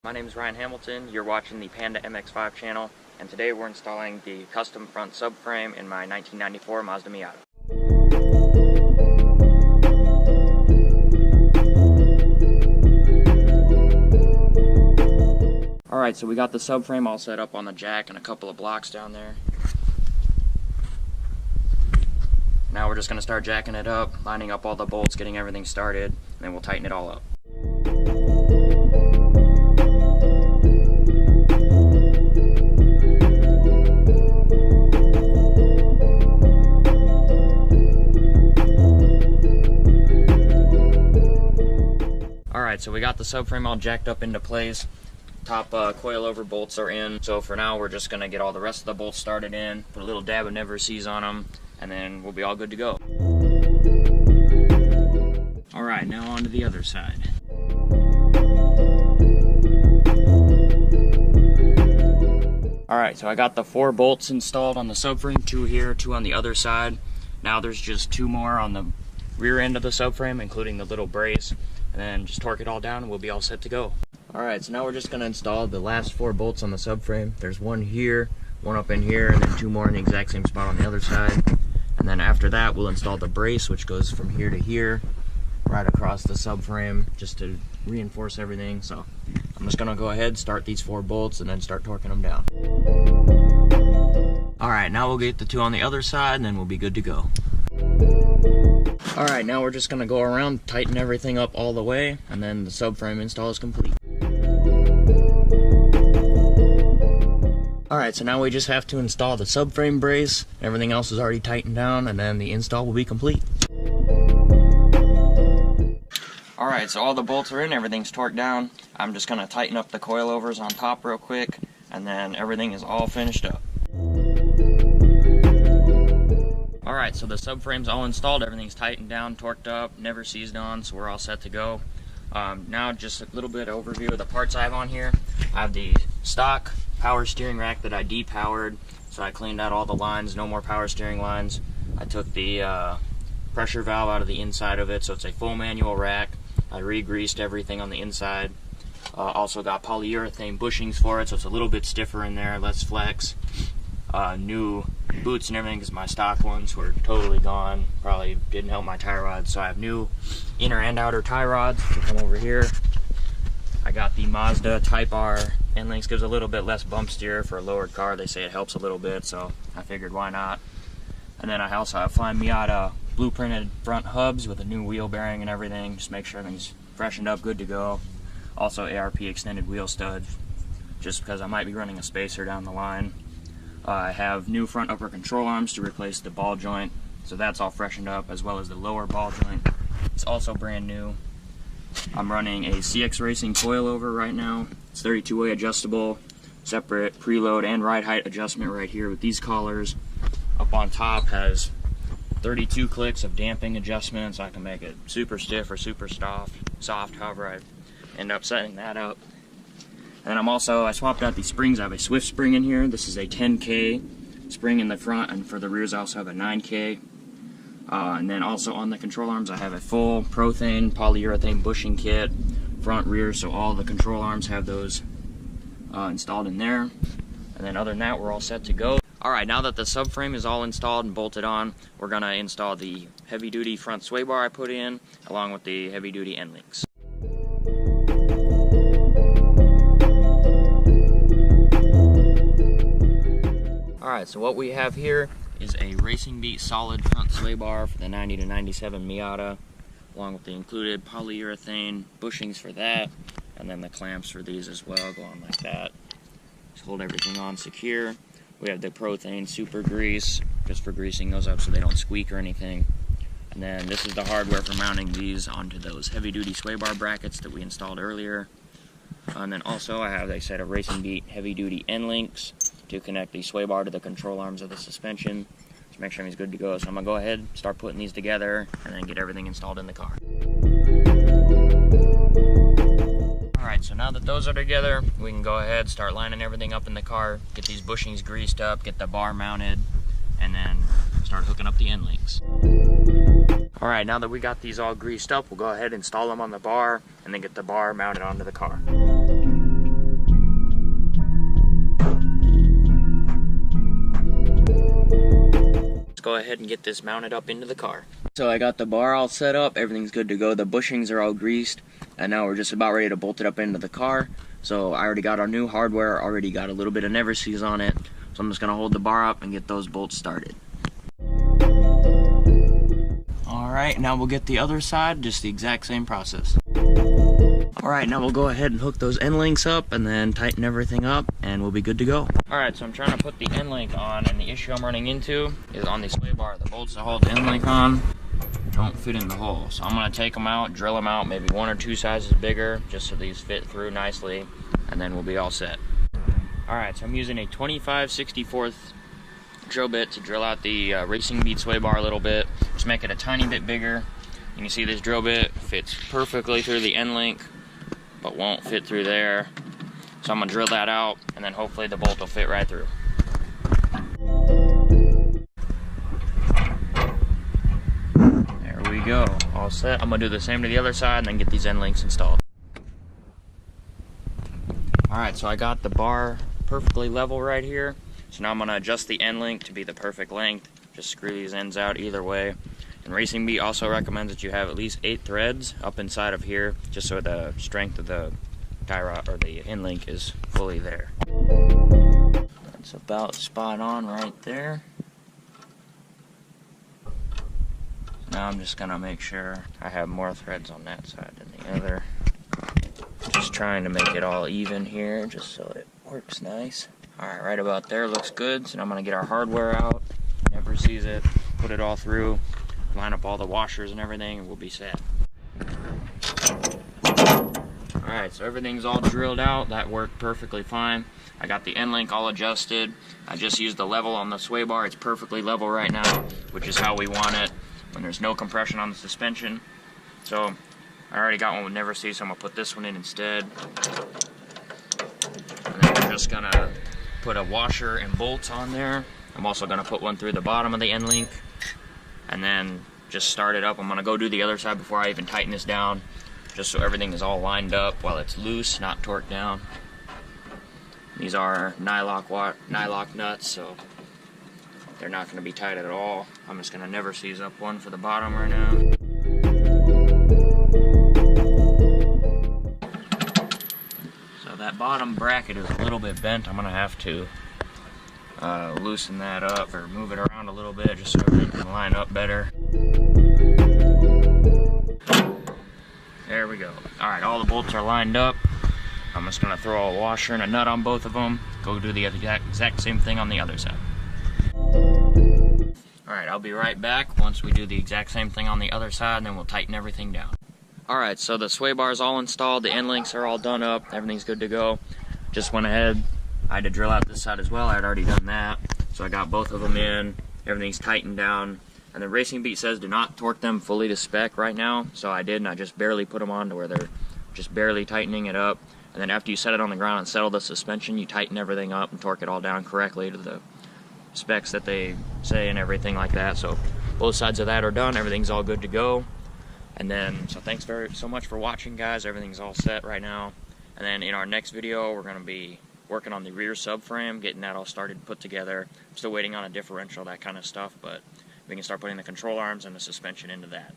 My name is Ryan Hamilton, you're watching the Panda MX-5 channel, and today we're installing the custom front subframe in my 1994 Mazda Miata. Alright, so we got the subframe all set up on the jack and a couple of blocks down there. Now we're just going to start jacking it up, lining up all the bolts, getting everything started, and then we'll tighten it all up. Alright, so we got the subframe all jacked up into place. Top coilover bolts are in. So for now, we're just going to get all the rest of the bolts started in, put a little dab of Never Sees on them, and then we'll be all good to go. Alright, now on to the other side. Alright, so I got the 4 bolts installed on the subframe, 2 here, 2 on the other side. Now there's just 2 more on the rear end of the subframe, including the little brace. And then just torque it all down and we'll be all set to go. Alright, so now we're just going to install the last 4 bolts on the subframe. There's 1 here, 1 up in here, and then 2 more in the exact same spot on the other side. And then after that, we'll install the brace, which goes from here to here, right across the subframe, just to reinforce everything. So I'm just going to go ahead, start these 4 bolts, and then start torquing them down. Alright, now we'll get the 2 on the other side, and then we'll be good to go. Alright, now we're just going to go around, tighten everything up all the way, and then the subframe install is complete. Alright, so now we just have to install the subframe brace. Everything else is already tightened down, and then the install will be complete. Alright, so all the bolts are in, everything's torqued down. I'm just going to tighten up the coilovers on top real quick, and then everything is all finished up. Alright, so the subframe's all installed, everything's tightened down, torqued up, Never Sees on, so we're all set to go. Now just a little bit of overview of the parts I have on here. I have the stock power steering rack that I depowered, so I cleaned out all the lines, no more power steering lines. I took the pressure valve out of the inside of it, so it's a full manual rack. I re-greased everything on the inside. Also got polyurethane bushings for it, so it's a little bit stiffer in there, less flex. New boots and everything because my stock ones were totally gone. Probably didn't help my tie rods, so I have new inner and outer tie rods. So come over here. I got the Mazda Type R end links. Gives a little bit less bump steer for a lowered car. They say it helps a little bit, so I figured why not. And then I also have fine Miata blueprinted front hubs with a new wheel bearing and everything. Just make sure everything's freshened up, good to go. Also ARP extended wheel studs, just because I might be running a spacer down the line. I have new front upper control arms to replace the ball joint, so that's all freshened up, as well as the lower ball joint. It's also brand new. I'm running a CX Racing coilover right now. It's 32-way adjustable, separate preload and ride height adjustment right here with these collars. Up on top has 32 clicks of damping adjustments. I can make it super stiff or super soft, however I end up setting that up. And then I swapped out these springs. I have a Swift spring in here. This is a 10K spring in the front, and for the rears I also have a 9K. And then also on the control arms I have a full Prothane polyurethane bushing kit, front, rear, so all the control arms have those installed in there. And then other than that, we're all set to go. Alright, now that the subframe is all installed and bolted on, we're going to install the heavy-duty front sway bar I put in, along with the heavy-duty end links. Alright, so what we have here is a Racing Beat solid front sway bar for the 90 to 97 Miata, along with the included polyurethane bushings for that, and then the clamps for these as well go on like that. Just hold everything on secure. We have the Prothane super grease, just for greasing those up so they don't squeak or anything. And then this is the hardware for mounting these onto those heavy duty sway bar brackets that we installed earlier. And then also I have a set of Racing Beat heavy duty end links to connect the sway bar to the control arms of the suspension. To make sure everything's good to go. So I'm going to go ahead, start putting these together, and then get everything installed in the car. Alright, so now that those are together, we can go ahead, start lining everything up in the car, get these bushings greased up, get the bar mounted, and then start hooking up the end links. Alright, now that we got these all greased up, we'll go ahead and install them on the bar, and then get the bar mounted onto the car. go ahead and get this mounted up into the car. So I got the bar all set up, everything's good to go, the bushings are all greased, and now we're just about ready to bolt it up into the car. So I already got our new hardware, already got a little bit of never seize on it, so I'm just going to hold the bar up and get those bolts started. Alright, now we'll get the other side, just the exact same process. Alright, now we'll go ahead and hook those end links up and then tighten everything up and we'll be good to go. Alright, so I'm trying to put the end link on, and the issue I'm running into is on the sway bar. The bolts that hold the end link on don't fit in the hole. So I'm going to take them out, drill them out, maybe 1 or 2 sizes bigger, just so these fit through nicely, and then we'll be all set. Alright, so I'm using a 25/64 drill bit to drill out the racing bead sway bar a little bit, just make it a tiny bit bigger. You can see this drill bit fits perfectly through the end link, but won't fit through there. So I'm going to drill that out, and then hopefully the bolt will fit right through. There we go, all set. I'm going to do the same to the other side and then get these end links installed. Alright, so I got the bar perfectly level right here. So now I'm going to adjust the end link to be the perfect length. Just screw these ends out either way. And Racing Beat also recommends that you have at least 8 threads up inside of here, just so the strength of the tie rod or the end link is fully there. That's about spot on right there. Now I'm just gonna make sure I have more threads on that side than the other. Just trying to make it all even here, just so it works nice. Alright, right about there looks good. So now I'm gonna get our hardware out, never seize it, put it all through, line up all the washers and everything, and we'll be set. Alright, so everything's all drilled out. That worked perfectly fine. I got the end link all adjusted. I just used the level on the sway bar. It's perfectly level right now, which is how we want it when there's no compression on the suspension. So I already got one with never seize, so I'm going to put this one in instead. And then we're just going to put a washer and bolts on there. I'm also going to put one through the bottom of the end link. And then just start it up. I'm going to go do the other side before I even tighten this down, just so everything is all lined up while it's loose, not torqued down. These are nylock nuts, so they're not going to be tight at all. I'm just going to never seize up one for the bottom right now. So that bottom bracket is a little bit bent. I'm going to have to loosen that up or move it around a little bit just so everything can line up better. There we go. Alright, all the bolts are lined up. I'm just going to throw a washer and a nut on both of them. Go do the exact same thing on the other side. Alright, I'll be right back once we do the exact same thing on the other side, and then we'll tighten everything down. Alright, so the sway bar is all installed, the end links are all done up, everything's good to go. Just went ahead, I had to drill out this side as well, I had already done that. So I got both of them in, everything's tightened down. And the Racing Beat says do not torque them fully to spec right now, so I did, and I just barely put them on to where they're just barely tightening it up. And then after you set it on the ground and settle the suspension, you tighten everything up and torque it all down correctly to the specs that they say and everything like that. So both sides of that are done, everything's all good to go. And then, so thanks so much for watching, guys. Everything's all set right now. And then in our next video, we're going to be working on the rear subframe, getting that all started, put together. I'm still waiting on a differential, that kind of stuff, but we can start putting the control arms and the suspension into that.